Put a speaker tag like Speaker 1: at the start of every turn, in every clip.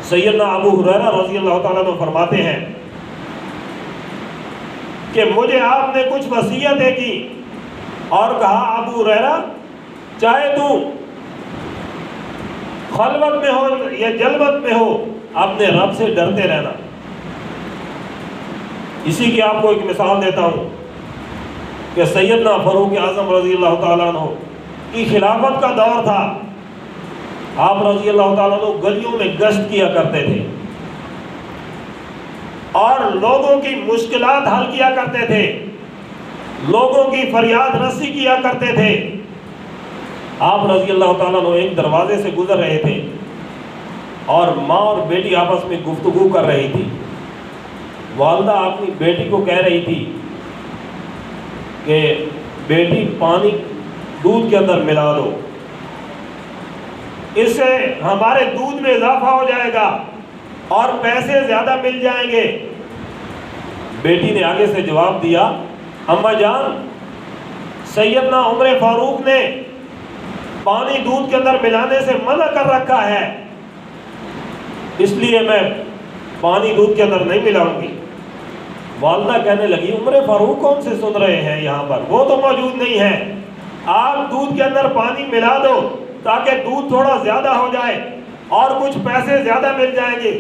Speaker 1: سیدنا ابو ہریرہ رضی اللہ تعالیٰ عنہ فرماتے ہیں کہ مجھے آپ نے کچھ وصیتیں کی اور کہا ابو ہریرہ چاہے تو خلوت میں ہو یا جلوت میں ہو اپنے رب سے ڈرتے رہنا۔ اسی کی آپ کو ایک مثال دیتا ہوں کہ سیدنا فاروق اعظم رضی اللہ تعالیٰ عنہ کی خلافت کا دور تھا۔ آپ رضی اللہ تعالیٰ عنہ گلیوں میں گشت کیا کرتے تھے اور لوگوں کی مشکلات حل کیا کرتے تھے، لوگوں کی فریاد رسی کیا کرتے تھے۔ آپ رضی اللہ تعالیٰ عنہ ایک دروازے سے گزر رہے تھے اور ماں اور بیٹی آپس میں گفتگو کر رہی تھی۔ والدہ اپنی بیٹی کو کہہ رہی تھی کہ بیٹی پانی دودھ کے اندر ملا دو، اس سے ہمارے دودھ میں اضافہ ہو جائے گا اور پیسے زیادہ مل جائیں گے۔ بیٹی نے آگے سے جواب دیا، اماں جان سیدنا عمر فاروق نے پانی دودھ کے اندر ملانے سے منع کر رکھا ہے، اس لیے میں پانی دودھ کے اندر نہیں ملاؤں گی۔ والدہ کہنے لگی عمر فاروق کون سے سن رہے ہیں یہاں پر، وہ تو موجود نہیں ہے، آپ دودھ کے اندر پانی ملا دو تاکہ دودھ تھوڑا زیادہ ہو جائے اور کچھ پیسے زیادہ مل جائیں گے۔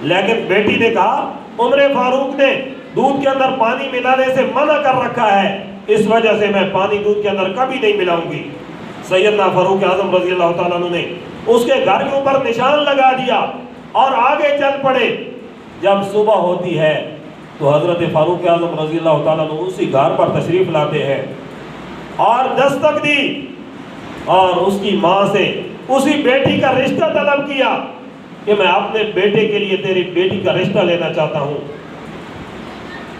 Speaker 1: لیکن بیٹی نے کہا عمر فاروق نے دودھ کے اندر پانی ملانے سے منع کر رکھا ہے، اس وجہ سے میں پانی دودھ کے اندر کبھی نہیں ملاؤں گی۔ سیدنا فاروق اعظم رضی اللہ تعالیٰ عنہ نے اس کے گھر کے اوپر نشان لگا دیا اور آگے چل پڑے۔ جب صبح ہوتی ہے تو حضرت فاروق اعظم رضی اللہ تعالیٰ عنہ اسی گھر پر تشریف لاتے ہیں اور دستک دی اور اس کی ماں سے اسی بیٹی کا رشتہ طلب کیا کہ میں اپنے بیٹے کے لیے تیری بیٹی کا رشتہ لینا چاہتا ہوں۔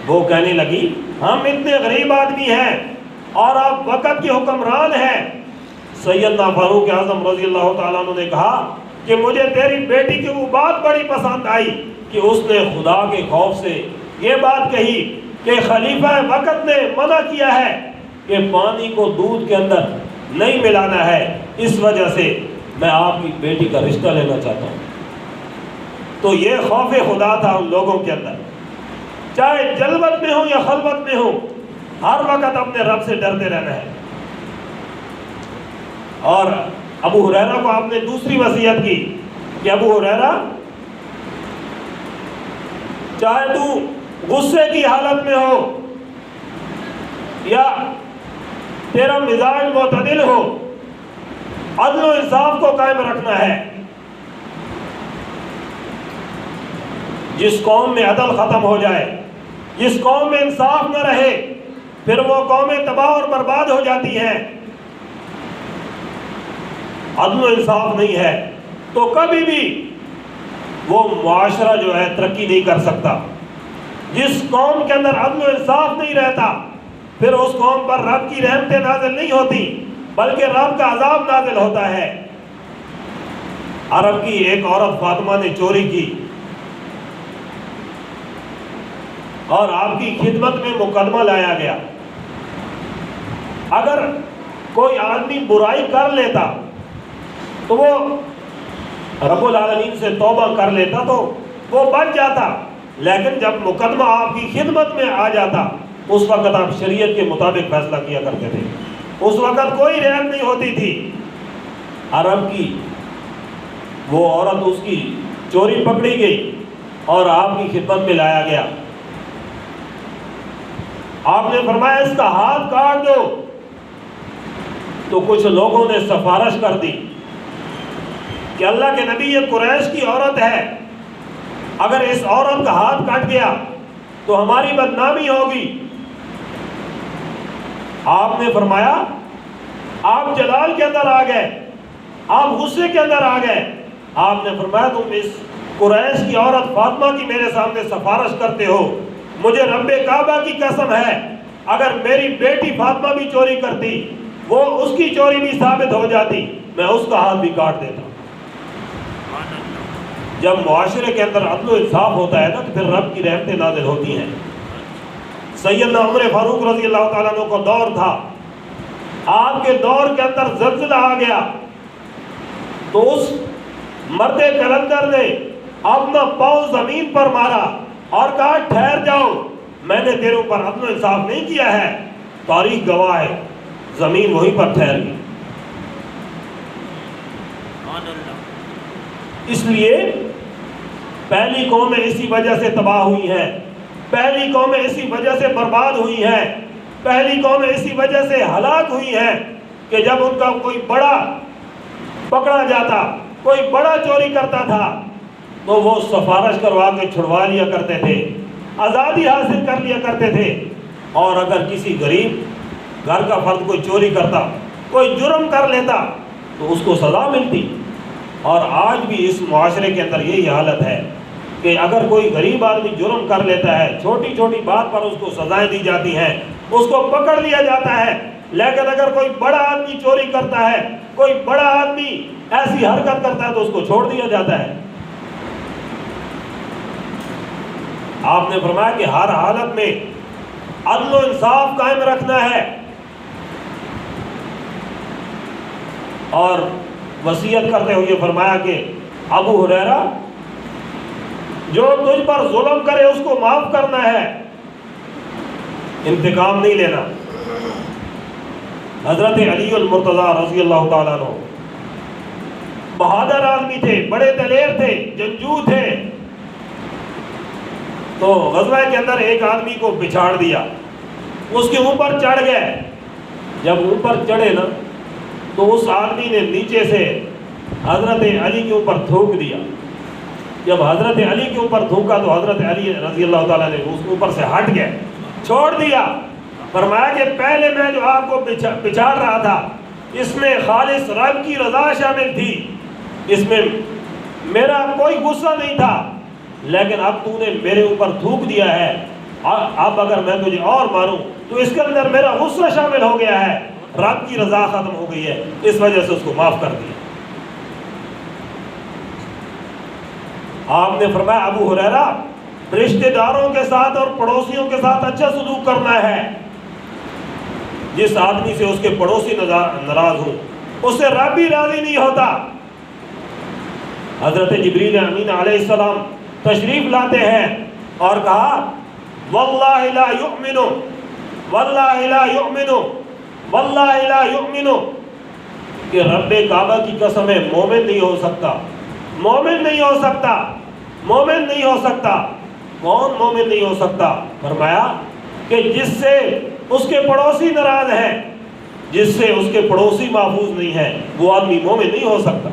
Speaker 1: وہ کہنے لگی ہم اتنے غریب آدمی ہیں اور آپ وقت کے حکمران ہیں۔ سیدنا فاروق اعظم رضی اللہ تعالیٰ عنہ نے کہا کہ مجھے تیری بیٹی کی وہ بات بڑی پسند آئی کہ اس نے خدا کے خوف سے یہ بات کہی کہ خلیفہ وقت نے منع کیا ہے کہ پانی کو دودھ کے اندر نہیں ملانا ہے، اس وجہ سے میں آپ کی بیٹی کا رشتہ لینا چاہتا ہوں۔ تو یہ خوف خدا تھا ان لوگوں کے اندر، چاہے جلوت میں ہو یا خلوت میں ہو، ہر وقت اپنے رب سے ڈرتے رہنا ہے۔ اور ابو ہریرہ کو آپ نے دوسری وصیت کی کہ ابو ہریرہ چاہے تو غصے کی حالت میں ہو یا تیرا مزاج معتدل ہو، عدل و انصاف کو قائم رکھنا ہے۔ جس قوم میں عدل ختم ہو جائے، جس قوم میں انصاف نہ رہے، پھر وہ قومیں تباہ اور برباد ہو جاتی ہیں۔ عدل و انصاف نہیں ہے تو کبھی بھی وہ معاشرہ جو ہے ترقی نہیں کر سکتا۔ جس قوم کے اندر عدل و انصاف نہیں رہتا، پھر اس قوم پر رب کی رحمتیں نازل نہیں ہوتی بلکہ رب کا عذاب نازل ہوتا ہے۔ عرب کی ایک عورت فاطمہ نے چوری کی اور آپ کی خدمت میں مقدمہ لایا گیا۔ اگر کوئی آدمی برائی کر لیتا تو وہ رب العالمین سے توبہ کر لیتا تو وہ بچ جاتا، لیکن جب مقدمہ آپ کی خدمت میں آ جاتا اس وقت آپ شریعت کے مطابق فیصلہ کیا کرتے تھے، اس وقت کوئی رعایت نہیں ہوتی تھی۔ عرب کی وہ عورت، اس کی چوری پکڑی گئی اور آپ کی خدمت میں لایا گیا۔ آپ نے فرمایا اس کا ہاتھ کاٹ دو، تو کچھ لوگوں نے سفارش کر دی کہ اللہ کے نبی یہ قریش کی عورت ہے، اگر اس عورت کا ہاتھ کٹ گیا تو ہماری بدنامی ہوگی۔ آپ نے فرمایا آپ جلال کے اندر آ گئے، آپ غصے کے اندر آ گئے۔ آپ نے فرمایا تم اس قریش کی عورت فاطمہ کی میرے سامنے سفارش کرتے ہو، مجھے رب کعبہ کی قسم ہے اگر میری بیٹی فاطمہ بھی چوری کرتی، وہ اس کی چوری بھی ثابت ہو جاتی، میں اس کا ہاتھ بھی کاٹ دیتا۔ جب معاشرے کے اندر عدل و انصاف ہوتا ہے نا تو پھر رب کی رحمتیں نازل ہوتی ہیں۔ سیدنا عمر فاروق رضی اللہ تعالیٰ عنہ کو دور تھا، آپ کے دور کے اندر زلزلہ آ گیا تو اس مرد کلندر نے اپنا پاؤں زمین پر مارا اور کہا ٹھہر جاؤ، میں نے تیرے اوپر عدل و انصاف نہیں کیا ہے، تاریخ گواہ ہے، زمین وہیں پر ٹھہر گئی۔ اس لیے پہلی قومیں اسی وجہ سے تباہ ہوئی ہیں، پہلی قومیں اسی وجہ سے برباد ہوئی ہیں، پہلی قومیں اسی وجہ سے ہلاک ہوئی ہیں کہ جب ان کا کوئی بڑا پکڑا جاتا، کوئی بڑا چوری کرتا تھا تو وہ سفارش کروا کے چھڑوا لیا کرتے تھے، آزادی حاصل کر لیا کرتے تھے۔ اور اگر کسی غریب گھر کا فرد کوئی چوری کرتا، کوئی جرم کر لیتا تو اس کو سزا ملتی۔ اور آج بھی اس معاشرے کے اندر یہی حالت ہے کہ اگر کوئی غریب آدمی جرم کر لیتا ہے، چھوٹی چھوٹی بات پر اس کو سزائیں دی جاتی ہیں، اس کو پکڑ لیا جاتا ہے، لیکن اگر کوئی بڑا آدمی چوری کرتا ہے، کوئی بڑا آدمی ایسی حرکت کرتا ہے تو اس کو چھوڑ دیا جاتا ہے۔ آپ نے فرمایا کہ ہر حالت میں عدل و انصاف قائم رکھنا ہے، اور وصیت کرتے ہوئے فرمایا کہ ابو ہریرہ، جو تجھ پر ظلم کرے اس کو معاف کرنا ہے، انتقام نہیں لینا۔ حضرت علی المرتضیٰ رضی اللہ تعالیٰ عنہ بہادر آدمی تھے، بڑے دلیر تھے، جنگجو تھے۔ تو غزوہ کے اندر ایک آدمی کو بچھاڑ دیا، اس کے اوپر چڑھ گئے۔ جب اوپر چڑھے نا تو اس آدمی نے نیچے سے حضرت علی کے اوپر تھوک دیا۔ جب حضرت علی کے اوپر تھوکا تو حضرت علی رضی اللہ تعالیٰ نے اس کے اوپر سے ہٹ گئے، چھوڑ دیا۔ فرمایا کہ پہلے میں جو آپ کو بچھاڑ رہا تھا اس میں خالص رب کی رضا شامل تھی، اس میں میرا کوئی غصہ نہیں تھا، لیکن اب تو نے میرے اوپر تھوک دیا ہے، اب اگر میں تجھے اور ماروں تو اس کے اندر میرا غصہ شامل ہو گیا ہے، رب کی رضا ختم ہو گئی ہے، اس وجہ سے اس کو معاف کر دیا۔ آپ نے فرمایا ابو ہریرہ، رشتہ داروں کے ساتھ اور پڑوسیوں کے ساتھ اچھا سلوک کرنا ہے۔ جس آدمی سے اس کے پڑوسی ناراض ہوں اس سے رب بھی راضی نہیں ہوتا۔ حضرت جبریل امین علیہ السلام تشریف لاتے ہیں اور کہا واللہ لا یؤمن، واللہ لا یؤمن، واللہ لا یؤمن، کہ رب کعبہ کی قسم ہے مومن نہیں ہو سکتا، مومن نہیں ہو سکتا، مومن نہیں ہو سکتا۔ کون مومن نہیں ہو سکتا؟ فرمایا کہ جس سے اس کے پڑوسی ناراض ہیں، جس سے اس کے پڑوسی محفوظ نہیں ہے، وہ آدمی مومن نہیں ہو سکتا۔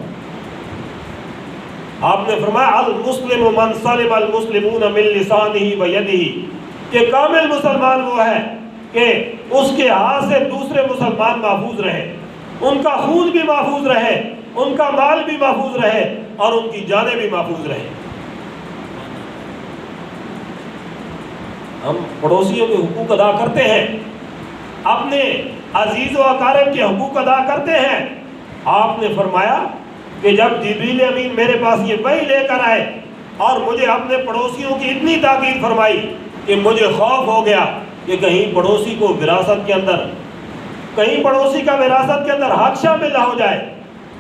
Speaker 1: آپ نے فرمایا المسلم من سلم المسلمون من لسانہ و یدہ، کہ کامل مسلمان وہ ہے کہ اس کے ہاتھ سے دوسرے مسلمان محفوظ رہے، ان کا خون بھی محفوظ رہے، ان کا مال بھی محفوظ رہے اور ان کی جانیں بھی محفوظ رہے۔ ہم پڑوسیوں کے حقوق ادا کرتے ہیں، اپنے عزیز و اقارب کے حقوق ادا کرتے ہیں۔ آپ نے فرمایا کہ جب جبریل امین میرے پاس یہ وحی لے کر آئے اور مجھے اپنے پڑوسیوں کی اتنی تاکید فرمائی کہ مجھے خوف ہو گیا کہ کہیں پڑوسی کو وراثت کے اندر، کہیں پڑوسی کا وراثت کے اندر حق شامل نہ ہو جائے،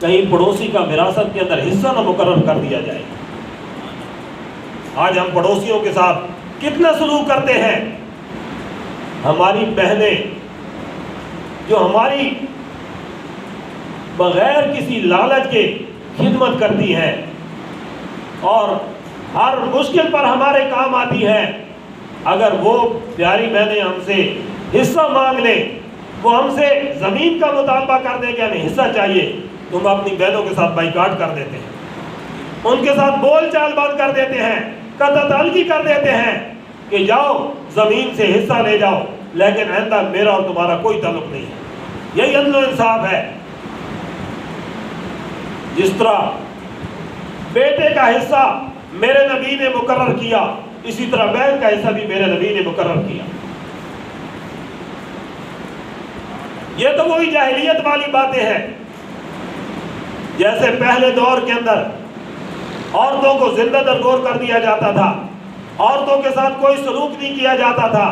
Speaker 1: کہیں پڑوسی کا وراثت کے اندر حصہ نہ مقرر کر دیا جائے۔ آج ہم پڑوسیوں کے ساتھ کتنا سلوک کرتے ہیں۔ ہماری بہنیں جو ہماری بغیر کسی لالچ کے خدمت کرتی ہیں اور ہر مشکل پر ہمارے کام آتی ہیں، اگر وہ پیاری بہنیں ہم سے حصہ مانگ لیں، وہ ہم سے زمین کا مطالبہ کر دیں کہ ہمیں حصہ چاہیے، تو ہم اپنی بہنوں کے ساتھ بائیکاٹ کر دیتے ہیں، ان کے ساتھ بول چال بند کر دیتے ہیں، قطع تعلقی کر دیتے ہیں کہ جاؤ زمین سے حصہ لے جاؤ، لیکن آئندہ میرا اور تمہارا کوئی تعلق نہیں ہے۔ یہی عدل و انصاف ہے۔ جس طرح بیٹے کا حصہ میرے نبی نے مقرر کیا، اسی طرح بہن کا حصہ بھی میرے نبی نے مقرر کیا۔ یہ تو وہی جاہلیت والی باتیں ہیں، جیسے پہلے دور کے اندر عورتوں کو زندہ درگور کر دیا جاتا تھا، عورتوں کے ساتھ کوئی سلوک نہیں کیا جاتا تھا،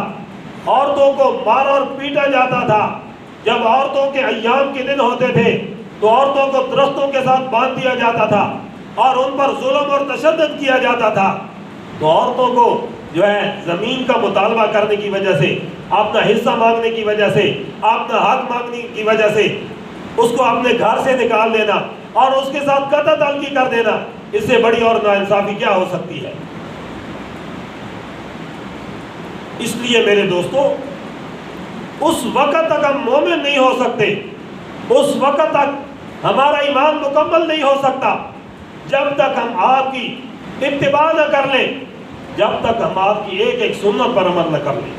Speaker 1: عورتوں کو مارا اور پیٹا جاتا تھا۔ جب عورتوں کے ایام کے دن ہوتے تھے تو عورتوں کو درختوں کے ساتھ باندھ دیا جاتا تھا اور ان پر ظلم اور تشدد کیا جاتا تھا، تو عورتوں کو جو ہے زمین کا مطالبہ کرنے کی وجہ سے، اپنا حصہ مانگنے کی وجہ سے، اپنا حق مانگنے کی وجہ سے اس کو اپنے گھر سے نکال دینا اور اس کے ساتھ قطع تعلقی کر دینا، اس سے بڑی اور ناانصافی کیا ہو سکتی ہے؟ اس لیے میرے دوستو، اس وقت تک ہم مومن نہیں ہو سکتے، اس وقت تک ہمارا ایمان مکمل نہیں ہو سکتا جب تک ہم آپ کی اتباع نہ کر لیں، جب تک ہم آپ کی ایک ایک سنت پر عمل نہ کر لیں۔